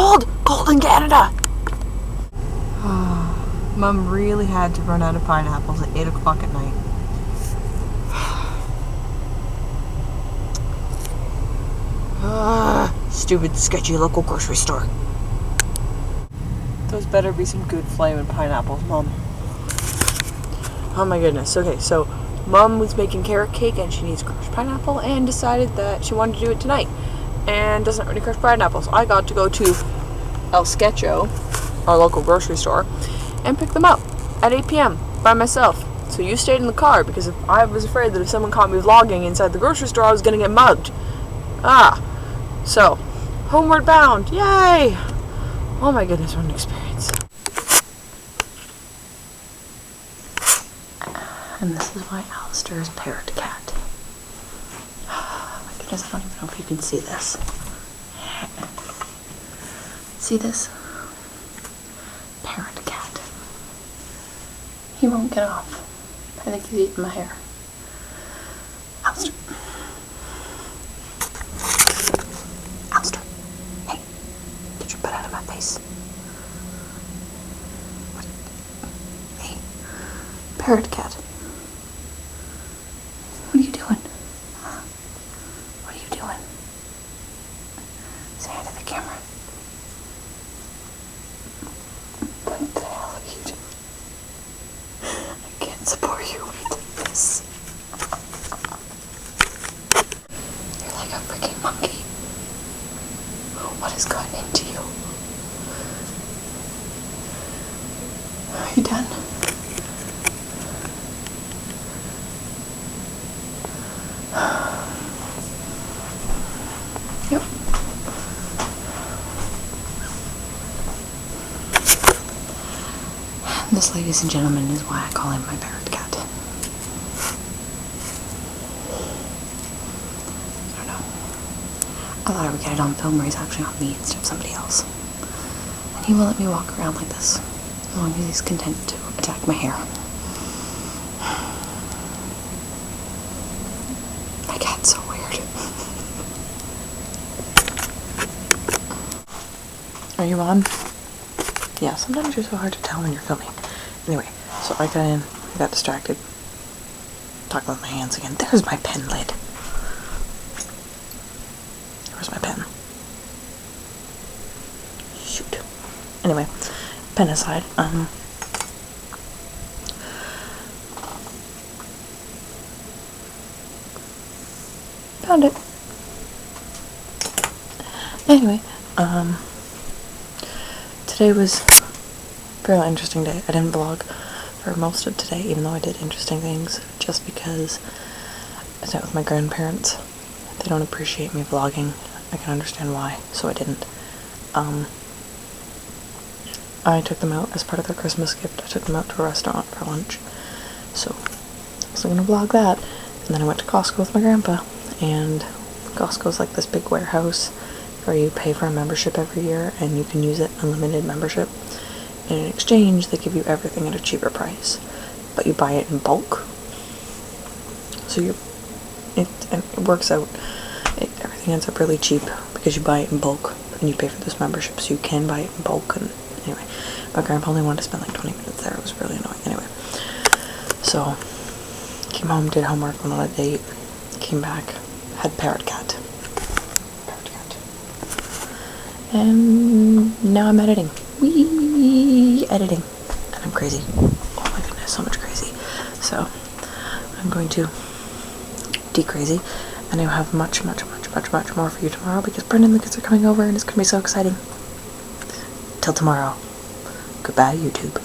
cold! Cold in Canada! Mom really had to run out of pineapples at 8 o'clock at night. Stupid, sketchy local grocery store. Those better be some good flaming pineapples, Mom. Oh my goodness. Okay, so Mom was making carrot cake and she needs crushed pineapple and decided that she wanted to do it tonight and doesn't have any crushed pineapples. I got to go to El Sketcho, our local grocery store, and pick them up at 8 p.m. by myself. So you stayed in the car because I was afraid that if someone caught me vlogging inside the grocery store, I was going to get mugged. So, homeward bound. Yay! Oh my goodness, what an experience. And this is why Allistar is Parrot Cat. Oh my goodness, I don't even know if you can see this. See this? Parrot Cat. He won't get off. I think he's eating my hair. Allistar. Allistar. Hey, get your butt out of my face. What? Hey, Parrot Cat. What are you doing? Huh? What are you doing? Say hi to the camera. What the hell are you doing? I can't support you with this. You're like a freaking monkey. What has gotten into you? Are you done? Yep. This, ladies and gentlemen, is why I call him my Parrot Cat. I don't know. I thought I would get it on film where he's actually on me instead of somebody else. And he will let me walk around like this, as long as he's content to attack my hair. My cat's so weird. Are you on? Yeah, sometimes you're so hard to tell when you're filming. Anyway, so I got in, I got distracted, talking with my hands again. There's my pen lid. Where's my pen? Shoot. Anyway, pen aside, found it. Anyway, today was a fairly interesting day. I didn't vlog for most of today, even though I did interesting things, just because I sat with my grandparents. They don't appreciate me vlogging. I can understand why, so I didn't. I took them out as part of their Christmas gift. I took them out to a restaurant for lunch, so I was gonna vlog that. And then I went to Costco with my grandpa, and Costco's like this big warehouse where you pay for a membership every year and you can use it, unlimited membership. And in exchange, they give you everything at a cheaper price, but you buy it in bulk. So it works out. Everything ends up really cheap because you buy it in bulk and you pay for this membership, so you can buy it in bulk. And anyway, my grandpa only wanted to spend like 20 minutes there. It was really annoying. Anyway, so came home, did homework, went on a date, came back, had Parrot Cat. And now I'm editing. Wee! Editing. And I'm crazy. Oh my goodness, so much crazy. So, I'm going to de-crazy. And I'll have much more for you tomorrow because Brendan and the kids are coming over and it's going to be so exciting. Till tomorrow. Goodbye, YouTube.